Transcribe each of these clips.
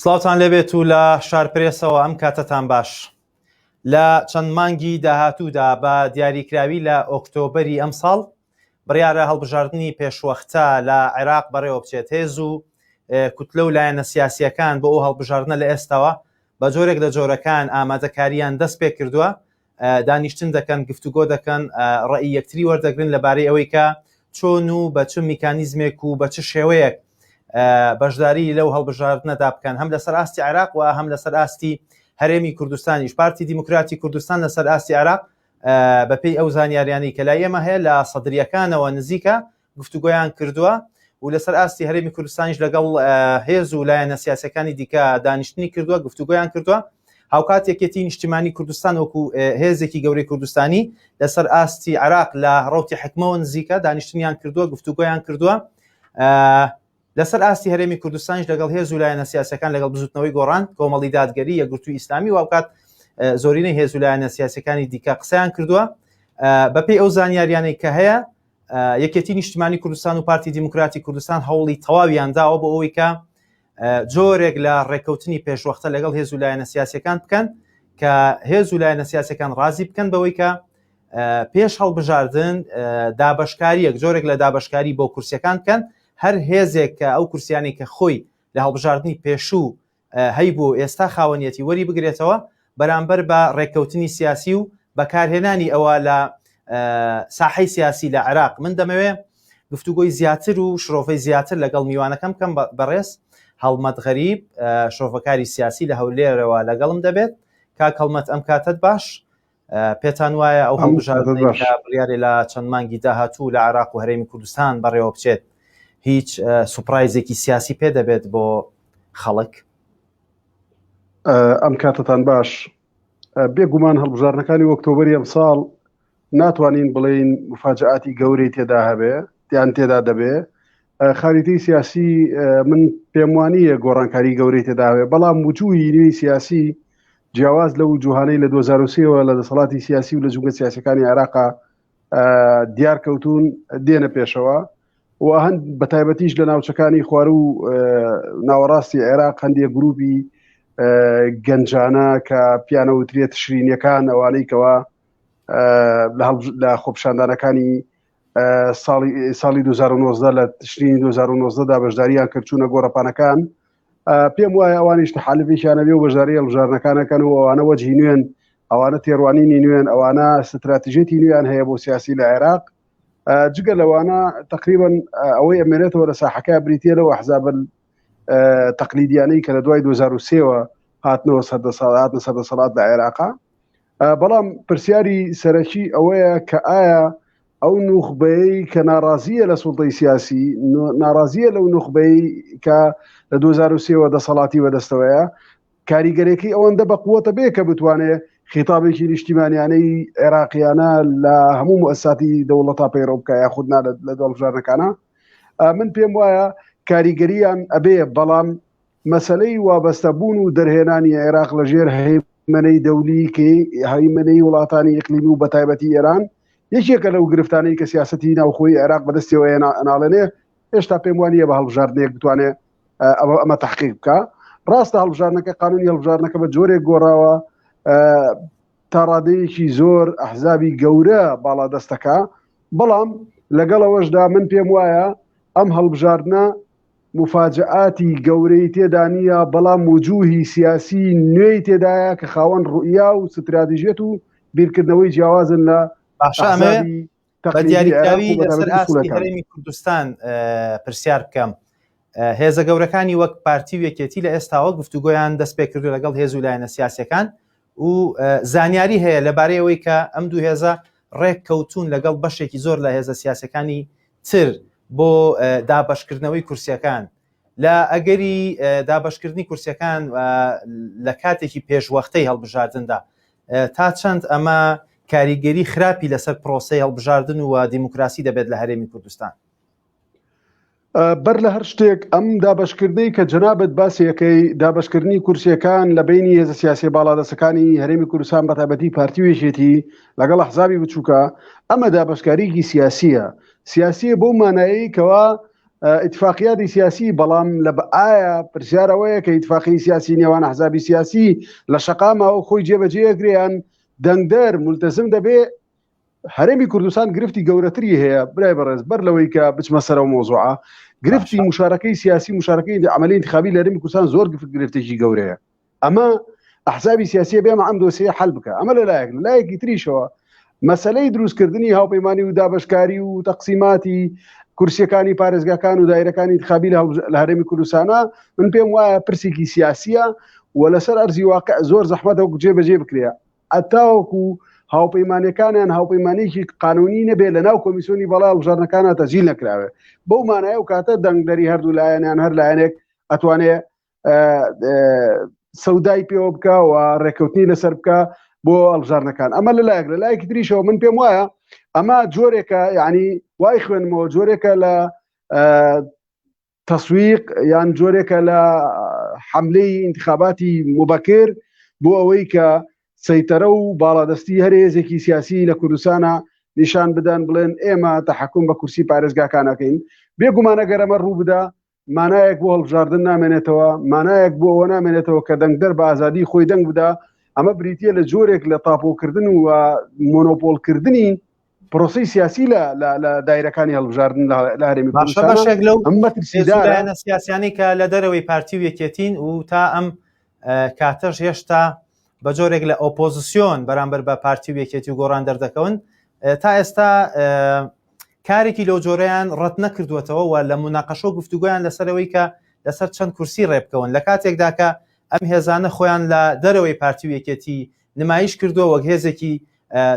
سڵاوتان لەبێت و لە شارپرێسەوە ئەم کاتتان باش. لە چەند مانگی داهاتوودا بە دیاریکراوی لە ئۆکتۆبەری ئەم ساڵ بڕیارە هەڵبژاردننی پێشوەختە لە عێراق بەڕێوە بچێت. هێز و کوتلە و لایەنە سیاسیەکان بۆ ئەو هەڵبژاردنە لە ئێستاوە بە جۆرێک لە جۆرەکان ئامادەکاریان دەست پێ کردووە، دانیشتن دەکەن، گفتوگۆ دەکەن، ڕێی یەکتری وەردەگرن لەبارەی ئەوەی کە چۆن و بە چ میکانیزمێک و بە چ شێوەیەک بەشداری لەو هەڵبژاردنەدا بکەن، هەم لەسەر ئاستی عێراق و هەم لەسەر ئاستی هەرێمی کوردستانیش. پارتی دیموکراتی کوردستان لەسەر ئاستی عێراق بەپێی ئەو زانیاریانەی کە لای ئێمە هەیە لە سەدرریەکانەوە نزیکە گفتوگۆیان کردووە و لەسەر ئاستی هەرێمی کوردستانیش لەگەڵ هێز و لایەنە سیاسەکانی دیکە دانیشتنی کردووە، گفتوگۆیان کردووە. هاوکات یەکێتی نیشتیمانی کوردستان وەکو هێزێکی گەورەی کوردستانی لەسەر ئاستی عێراق لە ڕەوتی حکمەوە نزیکە دانیشتنیان کردووە، گفتوگۆیان کردووە. لەسەر ئاستی هەرێمی کوردستانیش لەگەڵ هێز و لایەنە سیاسەکان لەگەڵ بزوتنەوەی گۆڕان کۆمەڵی دادگەری یەکگرتووی ئیسلامی و هاوکات زۆرینەی هێز و لایەنە سیاسەکانی دیکە قسەیان کردووە. بەپێی ئەو زانیاریانەی کە هەیە، یەکێتی نیشتیمانی کوردستان و پارتی دیموکراتی کوردستان هەوڵی تەواویان داوە بۆ ئەوەی کە جۆرێک لە ڕێکەوتنی پێشوەختە لەگەڵ هێز و لایەنە سیاسەکان بکەن کە هێز و لایەنە سیاسەکان ڕازی بکەن بەوەی کە پێش هەڵبژاردن دابەشکاریەک جۆرێک لە دابەشکاری بۆ کورسیەکان بکەن. هەر هێزێک کە ئەو کورسیانی کە خۆی لە هەڵبژاردننی پێشوو هەیبوو ئێستا خاوەنیەتی وەری بگرێتەوە بەرامبەر بە ڕێککەوتنی سیاسی و بەکارهێنانی ئەوە لە ساحەی سیاسی لە عێراق. من دەمەوێ گفتوگۆی زیاتر و شرۆفەی زیاتر لەگەڵ میوانەکەم بکەم. بەڕێز هەڵمەت غەریب شرۆفەکاری سیاسی لە هەولێرەوە لەگەڵم دەبێت. کاک هەڵمەت، ئەم کاتت باش؟ پێتان وایە ئەو هەڵبژاردنەی کە بڕیارێ لە چەند مانگی داهاتوو لە عێراق و هەرێمی کوردستان بەڕێوە بچێت هیچ سوپرایزێکی سیاسی پێ دەبێت بۆ خەڵک؟ ئەم کاتتان باش. بێگومان هەڵبژاردنەکانی ئۆکتۆبەری ئەم ساڵ ناتوانین بڵێین مفاجعاتی گەورەی تێدا هەبێ یان تێدا دەبێ. خاریتی سیاسی من پێم وانییە گۆڕانکاری گەورەی تێدا هەبێ، بەڵام وجوهی نوێی سیاسی جیاواز لە وجوهانەی لە 2023ەوە لە دەسەڵاتی سیاسی و لە جوگە سیاسەکانی عێراقا دیار کەوتون دێنە پێشەوە و هەند بە تایبەتیش لە ناوچەکانی خوار و ناوەڕاستی عێراق هەندێک گروپی گەنجانە کە پیانەوترێت شرینیەکان ئەوانەی کەوە لە خۆپشاندانەکانی ساڵی 2019 لە تشرینی 2019دا بەشداریان کردچوونە گۆڕەپانەکان، پێم وایە ئەوانیش تەحالفێکیانەبێ و بەشداری هەڵبژاردنەکانەکەن و ئەوانە وەجهی نوێن، ئەوانە تێڕوانینی نوێن، ئەوانە استراتیژێتی نوێیان هەیە بۆ سیاسی لە عێراق. جگە لەوانە تقریبا ئەوەی ئەمێنێتەوە لە ساحەکە بریتە لەو ئەحزاب تەقلیدیانەی کە لە دوای 2023ەوە هاتنەوە سەردەسەڵات لە عێراقا. بەڵام پرسیاری سەرەکی ئەوەیە کە ئایا ئەو نوخبەی کە ناڕازیە لە سوڵتەی سیاسی، ناڕازیە لەو نوخبەی کە لە 2023ەوە دەسەڵاتی بەدەستەوەیە، کاریگەرێکی ئەوەندە بەقووەتە بێ کە بتوانێت خیتابێکی نیشتیمانیانەی عێراقیانە لە هەموو مؤسساتی دەوڵەتا پەیڕەو بکە یاخود لە هەڵبژاردنەکانە. من پێم وایە کاریگەریان ئەبێ، بەڵام مەسەلەی وابەستەبوون و دەرهێنانی عێراق لە ژێر هەیمەنەی دەولی کە هەیمەنەی وڵاتانی ئیقلیمی و بەتایبەتی ئێران یەکێکە لەو گرفتانەی کە سیاسەتی ناوخۆی عێراق بەدەستیەوە ئەناڵێنێ. هێشتا پێم وانییە بە هەڵبژاردنێک بتوانێت ئەمە تحقیق بکە. ڕاستە هەڵبژاردنەکە قانونی هەڵبژاردنەکە بە جۆرێک گۆڕاوە تا ڕادەیەکی زۆر ئەحزابی گەورە باڵا دەستەکە، بەڵام لەگەڵەوەشدا من پێم وایە ئەم هەڵبژاردنە مفاجعاتی گەورەی تێدا نییە، بەڵام وجوهی سیاسی نوێی تێدایە کە خاوەن ڕوئیا و ستراتیژێت و بیرکردنەوەی جیاوازن لە بە دیاریکراوی لەسەر ئاستی هەرێمی کوردستان پرسیار بکەم. هێزە گەورەکانی وەک پارتی و یەکێتی لە ئێستاوە گفتوگۆیان دەست پێ کردو لەگەڵ هێز و لایەنە سیاسەکان و زانیاری هەیە لەبارەی ئەوەی کە ئەم دوو هێزە ڕێک کەوتون لەگەڵ بەشێکی زۆر لە هێزە سیاسەکانی تر بۆ دابەشکردنەوەی کورسیەکان. لە ئەگەری دابەشکردنی کورسیەکان لە کاتێکی پێشوەختەی هەڵبژاردندا تا چەند ئەمە کاریگەری خراپی لەسەر پرۆسەی هەڵبژاردن و دیموکراسی دەبێت لە هەرێمی کوردستان؟ بەر لە هەر شتێک ئەم دابەشکردنەی کە جەنابەت باسیەکەی دابەشکردنی کورسیەکان لە بینی هێزە سیاسی باڵادەستەکانی هەرێمی کوردستان بەتایبەتی پارتی وێژێتی لەگەڵ ئەحزابی بچووکە، ئەمە دابەشکاریکی سیاسیە بۆ مانایی کەوا اتفاقیاتی سیاسی بەڵام لە ئایا پرسیارەوەیە کە اتفاقی سیاسی نێوان ئەحزابی سیاسی لە شەقامەوە خۆی جێبەجێگریان دەنگدەر ملتەزم دەبێ هەرێمی کوردستان گرفتی گەورەتری هەیە برای بەڕێز بەر لەوەی کە بچمە سەرەوە مۆزوعە گرفتی مشارەکەی سیاسی مشارەکەی عملی انتخابی لە هەرێمی کوردستان زۆر گرفتێکی گەورەیە ئەمە ئەحزابی سیاسی بێمە ئەم دۆسیە حەل بکە ئەمە لەلایەکی تریشەوە مەسەلەی دروستکردنی هاوپەیمانی و دابشکاری و تەقسیماتی کورسیەکانی پارێزگاکان و دایرەکانی انتخابی لە هەرێمی کوردستانە من پێم وایە پرسێکی سیاسیە و لەسەر ئەرزی واقع زۆر زەحمەتە جێبەجێ بکرێ ئەتاوەکو هاوپەیمانەکانیان هاوپەیمانێکی قانونی نەبێت لە ناو کۆمیسیۆنی بەڵای هەڵبژاردنەکانە تەجیل نەکراوێت بەو مانایە و کاتە دەنگدەری هەردوو لایەنیان هەر لایەنێک ئەتوانێت سەودای پێوە بکە و ڕێکەوتنی لەسەر بکە بۆ هەڵبژاردنەکان ئەمە لەلایەکی تریشەوە من پێم وایە ئەمە جۆرێکە یعنی وای خوێنمەوە جۆرێکە لە تەسویق یان جۆرێکە لە حملەی انتخاباتی مبەکر بۆ ئەوەی کە سەیتەرە و باڵادەستی هەر هێزێکی سیاسی لە کوردستانە نیشان بدەن بڵێن ئێمە تەحەکوم بە کورسی پارێزگاکانەکەین بێگومانە گەرەمە ڕوو بدە مانایەک بۆ هەڵبژاردن نامێنێتەوە مانایەک بۆ ئەوە نامێنێتەوە کە دەنگدەر بە ئازادی خۆی دەنگ بدە ئەمە بریتە لە جۆرێک لە تاپۆکردن و مۆنۆپۆلکردنی پرۆسی سیاسی لە دایرەکانی هەڵبژاردن لە هەرێمی کوردستان سیاسیانی کە لە دەرەوەی پارتی و یەکێتین و تا ئەم کاتەش هێشتا بە جۆرێک لە ئۆپۆزیسیۆن بەرامبەر بە پارتی و یەکێتی و گۆڕان دەردەکەون تا ئێستا کارێکی لەو جۆرەیان ڕەت نەکردوێتەوە و لە مناقەشە و گفتوگویان لەسەرەوەی کە لەسەر چەند کورسی ڕێبکەون لە کاتێکدا کە ئەم هێزانە خۆیان لە دەرەوەی پارتی و یەکێتی نمایش کردووە وەک هێزێکی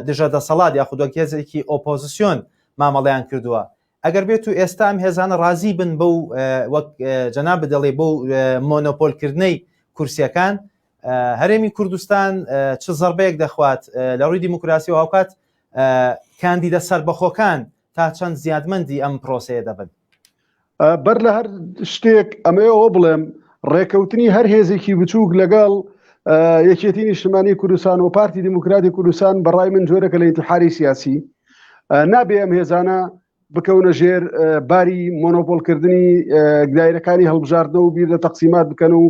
دژە دەسەڵات یاخود وەک هێزێکی ئۆپۆزیسیۆن مامەڵەیان کردووە ئەگەر بێت و ئێستا ئەم هێزانە ڕازی بن بەو وەک جەناب دەڵێ بۆ مۆنۆپۆلکردنەی کورسیەکان هەرێمی کوردستان چ زەربەیەک دەخوات لە ڕووی دیموکراسی و هاوکات کاندیدە سەربەخۆکان تا چەند زیادمەندی ئەم پرۆسەیە دەبن بەر لە هەر شتێک ئەمەوە بڵێم ڕێکەوتنی هەر هێزێکی بچووک لەگەڵ یەکێتی نیشتمانی کوردستان و پارتی دیموکراتی کوردستان بەڕای من جۆرەکە لە ئینتیحاری سیاسی نابێ ئەم هێزانە بکەونە ژێر باری مۆنۆپۆلکردنی دایرەکانی هەڵبژاردنەوە و بیر لە تەقسیمات بکەن و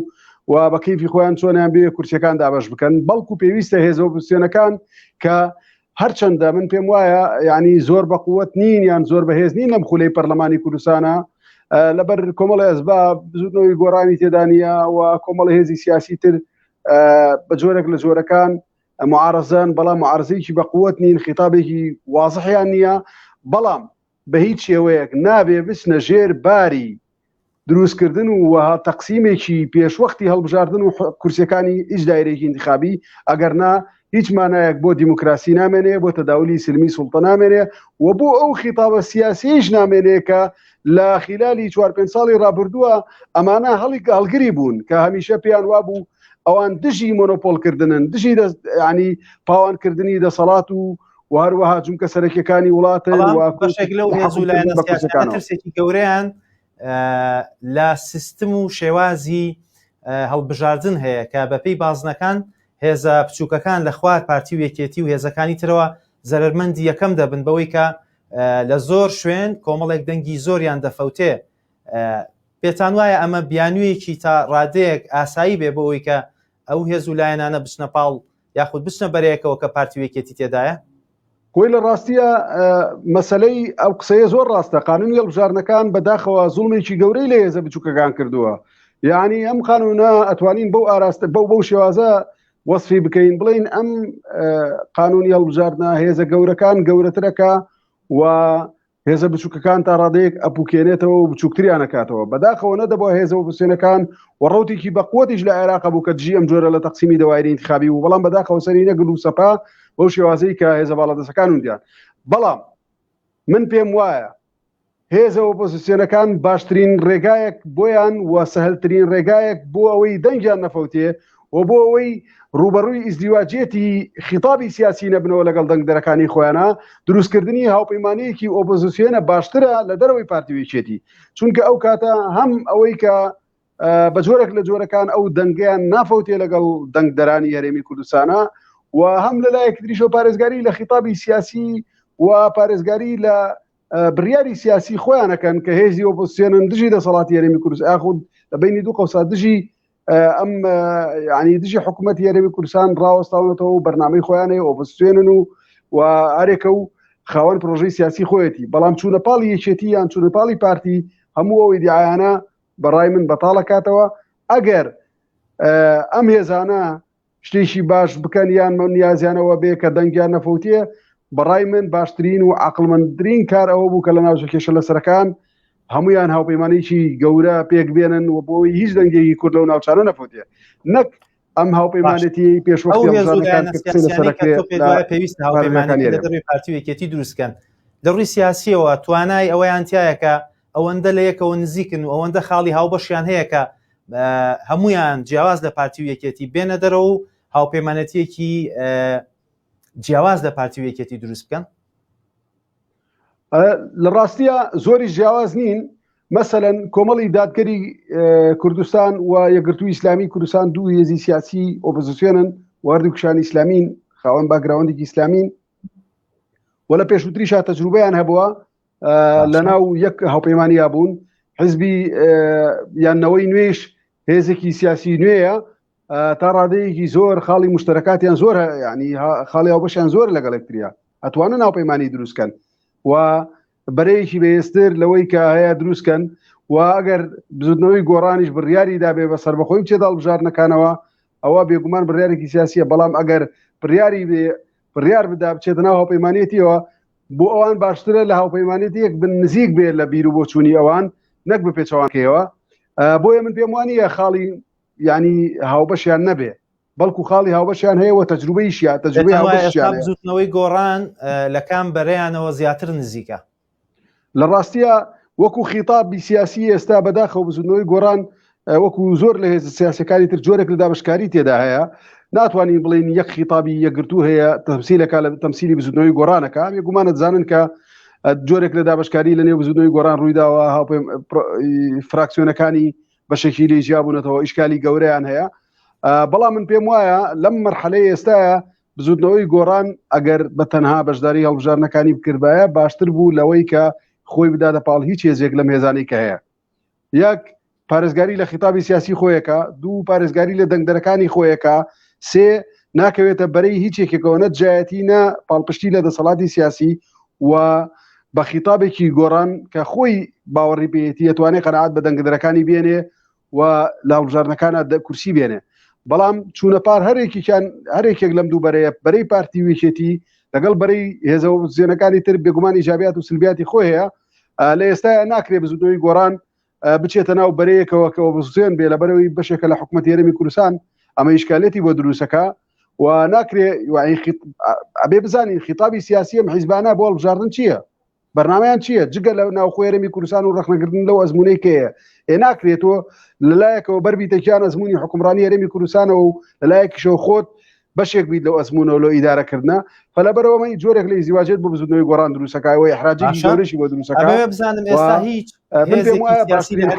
بە کەیفی خۆیان چۆنیان بێ کورسیەکان دابەش بکەن بەڵکو پێویستە هێزە ئۆپۆزیسیۆنەکان کە هەرچەندە من پێم وایە یعنی زۆر بە قووەت نین یان زۆر بەهێز نین لەم خولەی پەرلەمانی کوردستانە لەبەر کۆمەڵی ئەسباب بزودنەوەی گۆڕانی تێدانە و کۆمەڵی هێزی سیاسی تر بە جۆرێک لە جۆرەکان معارەزان بەڵام معارزەیەکی بە قووەت نین خیتابێکی وازحیان نییە بەڵام بە هیچ شێوەیەک نابێ بچنە ژێر باری دروستکردن و تەقسیمێکی پێشوەختی هەڵبژاردن و کورسیەکانی هیچ دایرێکی انتخابی ئەگەر نا هیچ مانایەک بۆ دیموکراسی نامێنێ بۆ تەداولی سلمی سوڵتە نامێنێ و بۆ ئەو خیتابە سیاسیش نامێنێ کە لە خلالی 4-5 ساڵی ڕابردووە ئەمانە هەڵگری بوون کە هەمیشە پێیان وابوو ئەوان دژی مۆنۆپۆلکردنن دژی ینی پاوانکردنی دەسەڵات و هەروەها جومکە سەرەکیەکانی وڵاتن ترسێکی گەورەیان لە سیستم و شێوازی هەڵبژاردن هەیە کە بەپێی بازنەکان هێزە بچووکەکان لە خوار پارتی و یەکێتی و هێزەکانی ترەوە زەرمەندی یەکەم دەبن بەوەی کە لە زۆر شوێن کۆمەڵێک دەنگی زۆریان دەفەوتێ پێتان وایە ئەمە بیانوویەکی تا ڕادەیەک ئاسایی بێ بەوەی کە ئەو هێز و لایەنانە بچنە پاڵ یاخود بچنە بەرەیەکەوە کە پارتی و یەکێتی تێدایە کۆی لە ڕاستیە مەسلەی ئەو قسەیە زۆر ڕاستە قانونی هەڵبژاردنەکان بەداخەوە زوڵمێکی گەورەی لە هێزە بچووکەکان کردووە یعنی ئەم قانونە ئەتوانین بەو ئاراستە بەو شێوازە وەصفی بکەین بڵین ئەم قانونی هەڵبژاردنە هێزە گەورەکان گەورەترەکە و هێزە بچووکەکان تا ڕادەیەک ئەپوکێنێتەوە و بچووکتریان نکاتەوە بەداخەوە نەدەبووە هێزە ئۆپۆزیسیۆنەکان و ڕوتێکی بەقوەتیش لە عێراق بوو کە دژی ئەم جۆرە لە تەقسیمی دەوایری انتخابی و بەڵام بەداخەوە سەری نەگرت و سەپا بەو شێوازەی کە هێزە باڵەدەستەکان وندیان بەڵام من پێم وایە هێزە ئۆپۆزیسیۆنەکان باشترین ڕێگایەک بۆیان و سەهلترین ڕێگایەک بۆ ئەوەی دەنگیان نەفەوتێ و بۆ ئەوەی ڕوبەڕووی ئیزدیواجێتی خیتابی سیاسی نەبنەوە لەگەڵ دەنگدەرەکانی خۆیانە دروستکردنی هاوپەیمانەیەکی ئۆپۆزیسیۆنە باشترە لە دەرەوەی پارتی و یەکێتی چونکە ئەو کاتە هەم ئەوەی کە بە جۆرێک لە جۆرەکان ئەو دەنگیان نافەوتێ لەگەڵ دەنگدەرانی هەرێمی کوردستانە و هەم لەلایەک تریشە پارێزگاری لە خیتابی سیاسی و پارێزگاری لە بڕیاری سیاسی خۆیانەکەن کە هێزی ئۆپۆزیسیۆنن دژی دەسەڵاتی هەرێمی کوردستان یاخود بینی دوو قەوسا دژی ئەم ینی دژی حکوومەتی هەرێمی کوردستان ڕاوەستاونەتەوە و بەرنامەی خۆیانەیە ئۆپۆزیسیۆنن و هەرێکە و خاوەن پرۆژەی سیاسی خۆیەتی بەڵام چوونەپاڵی یەکێتی یان چوونەپاڵی پارتی هەموو ئەوەی دیعایانە بەڕای من بەتاڵەکاتەوە ئەگەر ئەم هێزانە شتێکی باش بکەن یان نیازیانەوە بێ کە دەنگیان نەفەوتیە بەڕای من باشترین و عەقڵمەندترین کار ئەوە بوو کە لە ناوچە کێشە لەسەرەکان هەمویان هاوپەیمانێکی گەورە پێک بێنن و بۆی هیچ دەنگێکی کورد لەو ناوچانە نەفەوتیە نەک ئەم هاوپەیمانێتی پێشوەکان پێویستە هاوپەیمانێتی لە دەڕووی پارتی یەکێتی دروستکەن لە ڕووی سیاسیەوە توانای ئەوەیان تایە کە ئەوەندە لە یەکەوە نزیکن و ئەوەندە خاڵی هاوبەشیان هەیە کە هەمویان جیاواز لە پارتی یەکێتی بێنە دەرەوە و هاوپەیمانەتیەکی جیاواز لە پارتی یەکێتی دروست بکەن لە ڕاستیە زۆری جیاواز نین مەسەلەن کۆمەڵی دادگەری کوردستان و یەکگرتووی ئیسلامی کوردستان دوو هێزی سیاسی ئۆپۆزیسیۆنن و هەردووکشانی ئیسلامین خاوەن باگراوندێکی ئیسلامین و لە پێشووتریشا تەجروبەیان هەبووە لە ناو یەک هاوپەیمانیا بوون حزبی یاننەوەی نوێش هێزێکی سیاسی نوێیە تا ڕادەیەکی زۆر خاڵی مشتەرەکاتیان زۆر ینی خاڵی هاوبەشیان زۆر لەگەڵ یەکتریا ئەتوانن هاوپەیمانی دروستکەن و بەرەیەکی بەهێزتر لەوەی کە هەیە دروستکەن و ئەگەر بزودنەوەی گۆڕانیش بڕیاری دابێ بە سەربەخۆی بچێت هەڵبژارنەکانەوە ئەوە بێگومان بڕیارێکی سیاسیە بەڵام ئەگەر بڕیار بدا بچێتە ناو هاوپەیمانێتیەوە بۆ ئەوان باشترە لە هاوپەیمانێتیەک بن نزیک بێت لە بیر و بۆ چوونی ئەوان نەک بە پێچەوانکەوە بۆیە من پێم وانییە خاڵی ینی هاوبەشیان نەبێ بەڵکو خاڵی هاوبەشیان هەیە و تەجروبەیشیان تەجروبەی هاوبەشیان بزوتنەوەی گۆڕان لە کام بەرەیانەوە زیاتر نزیکە لە ڕاستیە وەکو خیتابی سیاسی ئێستا بەداخەوە بزوتنەوەی گۆڕان وەکو زۆر لە هێز سیاسەکانی تر جۆرێک لە دابشکاری تێدا هەیە ناتوانین بڵین یەک خیتابی یەکگرتوو هەیە تەمسیلەکە لە تەمسیلی بزوتنەوەی گۆڕانەکە بێگومانە دەزانن کە جۆرێک لە دابشکاری لە نێو بزوتنەوەی گۆڕان ڕوویداوە فراکسیۆنەکانی بەشێکی لێ جیابوونەتەوە ئیشکالی گەورەیان هەیە بەڵام من پێم وایە لەم مەرحەلەی ئێستاە بزوتنەوەی گۆڕان ئەگەر بە تەنها بەشداری هەڵبژارنەکانی بکردایە باشتر بوو لەوەی کە خۆی بداتە پاڵ هیچ هێزێک لەم هێزانەی کە هەیە یەک پارێزگاری لە خیتابی سیاسی خۆیەکە دوو پارێزگاری لە دەنگدەرەکانی خۆیەکە سێ ناکەوێتە بەرەی هیچ یەکێکەوە نەتجایەتی نە پاڵپشتی لە دەسەڵاتی سیاسی و بە خیتابێکی گۆڕان کە خۆی باوەڕی پێیەتی ئەتوانێت قەناعەت بە دەنگدەرەکانی بێنێ و لە هەڵبژارنەکانە کورسی بێنێ بەڵام چوونەپار هەرێکێک لەم دوو بەرەی پارتی وێچێتی لەگەڵ بەرەی هێزە زیێنەکانی تر بێگومان ئیجابیات و سلبیاتی خۆی هەیە لە ئێستا ناکرێ بزوتنەوەی گۆڕان بچێتە ناو بەرەیەکەوە کە ئۆپۆزیسیۆن بێ لە بەرەوەی بەشێکە لە حکوومەتی هەرێمی کوردستان ئەمە ئیشکالێتی بۆ دروستەکە و ناکرێ ئەبێ بزانین خیتابی سیاسی ئەم حیزبانە بۆ هەڵبژاردن چییە بەرنامەیان چییە جگە لە ناوخۆی هەرێمی کوردستان و ڕەخنەگرتن لەو ئەزمونەی کەیە ناکرێتەوە لەلایەکەوە بەربیتەکیان ئەزمموی حکومڕانی هەرێمی کوردستانەوە و لەلایەکیشەوە خۆت بەشێک بیت لەو ئەزمونەوە لە ئیدارەکردنە فلەبەرەوەمەی جۆرێک لە ئیزدیواجێت بۆ بزوتنەوەی گۆڕان دروستەکەەوە احراجێکی گەورەشی بۆ دروستەکە بزانم ئێستا هیچ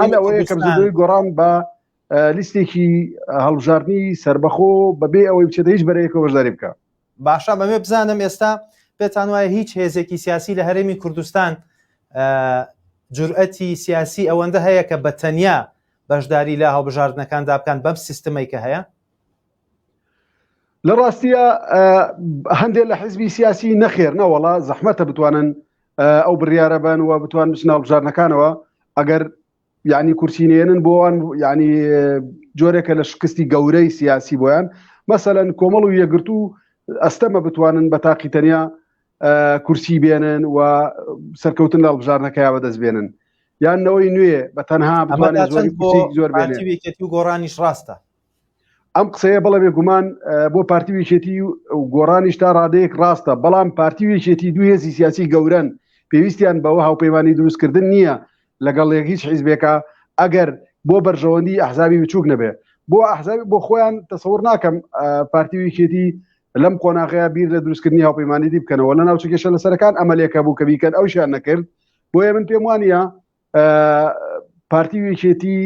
حلەوەیە کە بزوتنەوەی گۆڕان بە لیستێکی هەڵبژاردننی سربەخۆ بەبێ ئەوەی بچێتە هیچ بەرەیەکەوە بەشداری بکە باشە بەمێ بزانم ئێستا پێتان وایە هیچ هێزێکی سیاسی لە هەرێمی کوردستان جورئەتی سیاسی ئەوەندە هەیە کە بە تەنیا بەشداری لە هەڵبژاردنەکاندا بکەن بەم سیستەمەی کە هەیە لە ڕاستیە هەندێک لە حیزبی سیاسی نەخێر نەوەڵا زەحمەتە بتوانن ئەو بڕیارە بن و بتوان بچنە هەڵبژاردنەکانەوە ئەگەر یعنی کورسینێنن بۆوان ینی جۆرێکە لە شکستی گەورەی سیاسی بۆیان مەسەلەن کۆمەڵ و یەکگرتو ئەستەمە بتوانن بە تاقی تەنیا کورسی بێنن و سەرکەوتن لە هەڵبژاردنەکەیان بەدەست بێنن یانەوەی نوێ بە تەنها بتوانێت زۆر بێنێت و گۆڕانیش ڕاستە ئەم قسەیە بەڵێ بێگومان بۆ پارتی وێچێتی و گۆڕانیش تا ڕادەیەک ڕاستە بەڵام پارتی وێچێتی دوو هێزی سیاسی گەورن پێویستیان بەوە هاوپەیمانی دروستکردن نییە لەگەڵ هیچ حیزبێکە ئەگەر بۆ بەرژەوەندی ئەحزابی بچووک نەبێ بۆ ئەحزابی بۆ خۆیان تەسەوور ناکەم پارتی وێچێتی لەم قۆناغەیە بیر لە دروستکردنی هاوپەیمانیی بکەنەوە لە ناوچە کێشە لەسەرەکان ئەمەلێکە بوو کە بیکەن ئەوشیان نەکرد بۆیە من پێم وانە پارتی وێچێتی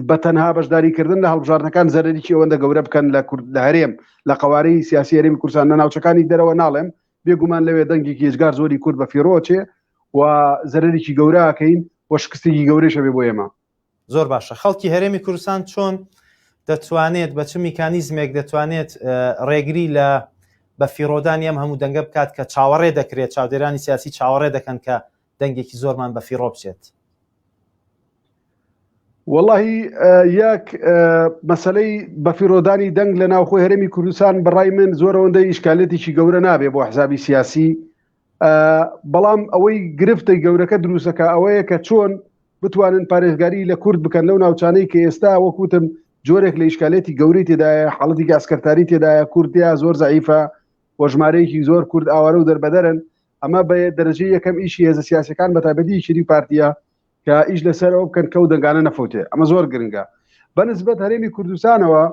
بە تەنها بەشداریکردن لە هەڵبژاردنەکان زەرەریی ئەوەندە گەورە بکەن لە هەرێم لە قوارەی سیاسی هەرێمی کوردستان لە ناوچەکانی دەرەوە ناڵێم بێگومان لەوێ دەنگێکی هێزگار زۆری کورد بە فیرۆچێ و زەرێکی گەوراکەین و شکستێکی گەورەشە بێ بۆ ئێمە. زۆر باشە. خەڵکی هەرێمی کوردستان چۆن دەتوانێت بە چ میکانیزمێک دەتوانێت ڕێگری لە بە فیرۆدانی ئەم هەموو دەنگە بکات کە چاوەڕێ دەکرێت، چاودێرانی سیاسی چاوەڕێ دەکەن کە دەنگێکی زۆرمان بە فیرۆ بچێت؟ واللهی یەک مەسەلەی بە فیرۆدانی دەنگ لە ناوخۆی هەرێمی کوردستان بەڕای من زۆر ئەوەندەی ئیشکالێتێکی گەورە نابێ بۆ حزابی سیاسی، بەڵام ئەوەی گرفتەی گەورەکە دروستەکە ئەوەیە کە چۆن بتوانن پارێزگاری لە کورد بکەن لەو ناوچانەی کە ئێستا وەکوتم جۆرێک لە ئیشکالێتی گەوری تێدایە، حاڵەتی ئاسکەرتاری تێدایە، کوردیا زۆر زەعیفە و ژمارەیەکی زۆر کورد ئاوارە و دەربەدەرن. ئەمە بە دەرەجەی یەکەم ئیشی هێزە سیاسەکان بەتایبەتی شری پارتیە کە ئیش لەسەر ئەو بکەن کە و دەنگانە نەفوتێ. ئەمە زۆر گرنگە. بەنسبەت هەرێمی کوردستانەوە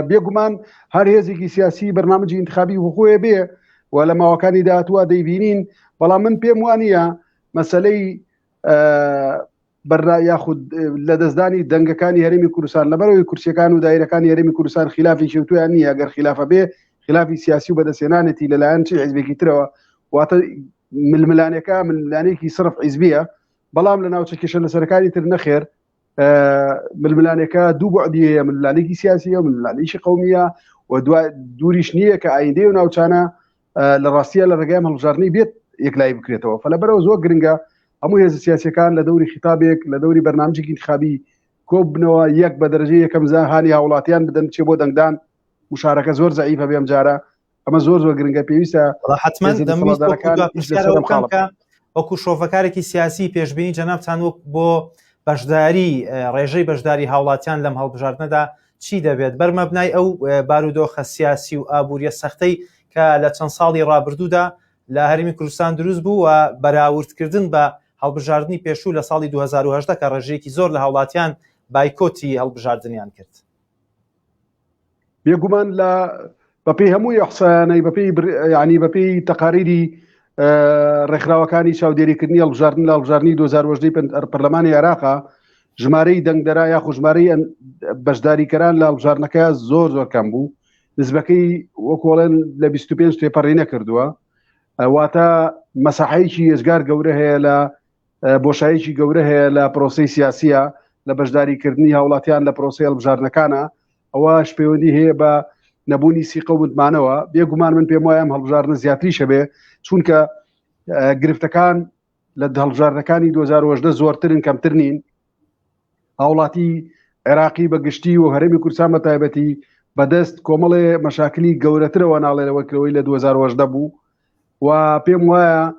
بێگومان هەر هێزێکی سیاسی بەرنامەجی انتخابی حقوقی بێ و لە ماوەکانی داهاتووە دەیبینین، بەڵام من پێم وانە مەسەلەی یاخود لە دەستدانی دەنگەکانی هەرێمی کوردستان لەبەرەوەی کورسیەکان و دایرەکانی هەرێمی کوردستان خلافی شێوتویان نییە. ئەگەر خلافە بێ خلافی سیاسی و بەدەستێنانێتی لەلایەن چ حیزبێکی ترەوە واتە ململانەکە ململانێکی صرف حیزبیە، بەڵام لە ناوچە کێشە لەسەرەکانی تر نەخێر ململانەکە دوو بەعدی هەیە، ململانێکی سیاسیە و ململانێکی قەومیە و دووریش نییە کە ئایندەی و ناوچانە لە ڕاستیە لە ڕێگای هەڵبژاردننی بێت یەکلای بکرێتەوە. فلەبەرەوە زۆر گرنگە هەموو هێزە سیاسیەکان لە دەوری خیتابێک لە دەوری بەرنامجێکی انتخابی کۆ بنەوە، یەک بە دەرەجەی یەکەم هانی هاوڵاتیان بدەن چێ بۆ دەنگدان. مشارەکە زۆر زەعیفە بێم جارە، ئەمە زۆر زۆر گرنگە. پێویستە حتمەن وەکو شۆڤەکارێکی سیاسی پێشبینی جەنابتان وەک بۆ بەشداری ڕێژەی بەشداری هاوڵاتیان لەم هەڵبژاردنەدا چی دەبێت بەرمەبنای ئەو بارودۆخە سیاسی و ئابووریە سەختەی کە لە چەند ساڵی ڕابردوودا لە هەرێمی کوردستان دروست بوو و بەراوردکردن بە هەڵبژاردننی پێشوو لە ساڵی 2010 کە ڕێژەیەکی زۆر لە هاوڵاتیان بایکۆتی هەڵبژاردنیان کرد؟ بێگومان لە بەپێی هەمووی ئەحسایانەی ینی بەپێی تەقاریری ڕێکخراوەکانی چاودێریکردنی هەڵبژاردن لە هەڵبژاردننی 2010 پەرلەمانی عێراقا ژمارەی دەنگدەرا یاخو ژمارەی بەشداریکەران لە هەڵبژاردنەکە زۆر زۆر کەم بوو، نسبەکەی وەکۆڵێن لە 25 تێپەڕی نەکردووە. واتە مەساحەیەکی هێزگار گەورە هەیە لە بۆشایەکی گەورە هەیە لە پرۆسەی سیاسیە لە بەشداریکردنی هاوڵاتیان لە پرۆسی هەڵبژاردنەکانە. ئەوەش پەیوەندی هەیە بە نەبوونی سیقە و متمانەوە. بێگومان من پێم وایە هەڵبژاردنە زیاتریشە بێ، چونکە گرفتەکان لە هەڵبژاردنەکانی 2010 زۆرترن کەمتر نین. هاوڵاتی عێراقی بەگشتی و هەرێمی کوردستان بە تایبەتی بەدەست کۆمەڵێ مەشاکلی گەورەترەوە ناڵێنەوەکەوەی لە 2010 بوو و پێم وایە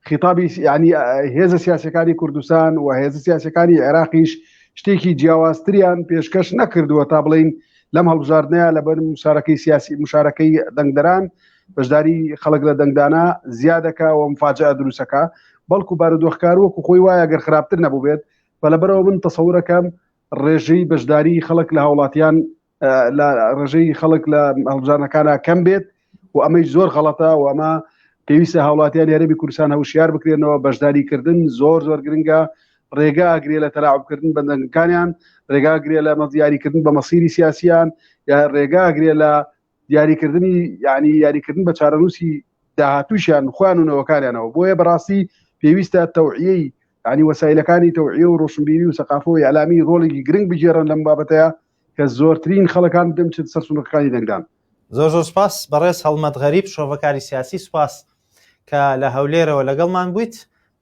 خیتابی ینی هێزە سیاسەکانی کوردستان و هێزە سیاسەکانی عێراقیش شتێکی جیاوازتریان پێشکەش نەکردووە تا بڵین لەم هەڵبژاردنەیە لەبەر مشارەکەی سیاسی مشارەکەی دەنگدەران بەشداری خەڵک لە دەنگدانا زیادەکە و مفاجئە دروستەکە، بەڵکو بارودۆخکار وەکو خۆی وایە گەر خراپتر نەبوو بێت. بەلەبەرەوە من تەسەورەکەم ڕێژەی بەشداری خەڵک لە هاوڵاتیان لە ڕێژەی خەڵک لە هەڵبژاردنەکانە کەم بێت و ئەمەش زۆر غەڵەتە و ئەمە پێویستە هاوڵاتیان هەرێمی کوردستان هەوشیار بکرێنەوە. بەشداریکردن زۆر زۆر گرنگە، ڕێگا ئەگرێ لە تەلاعوبکردن بە دەنگەکانیان، ڕێگا ئەگرێ لە دیاریکردن بە مەسیری سیاسیان، یا ڕێگا ئەگرێ لە دیاریکردنی ینی یاریکردن بە چارەنووسی داهاتووشیان خوان و نەوەکاریانەوە. بۆیە بەڕاستی پێویستە تەوعیەی ینی وەسایلەکانی تەوعیە و ڕۆشنبیری و سەقافە و ئیعلامی ڕۆڵێکی گرنگ بگێڕن لەم بابەتەیە کە زۆرترین خەڵکان دەمچێت سەر سنوورەکانی دەنگدان. زۆر زۆر سپاس بەڕێز هەڵمەت غەریب، شۆڤەکاری سیاسی. سپاس کە لە هەولێرەوە لەگەڵمان بوویت.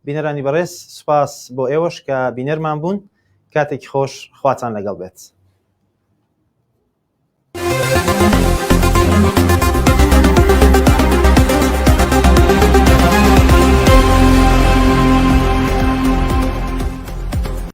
بینەرانی بەڕێز سپاس بۆ ئێوەش کە بینەرمان بوون. کاتێکی خۆش، خواتان لەگەڵ بێت.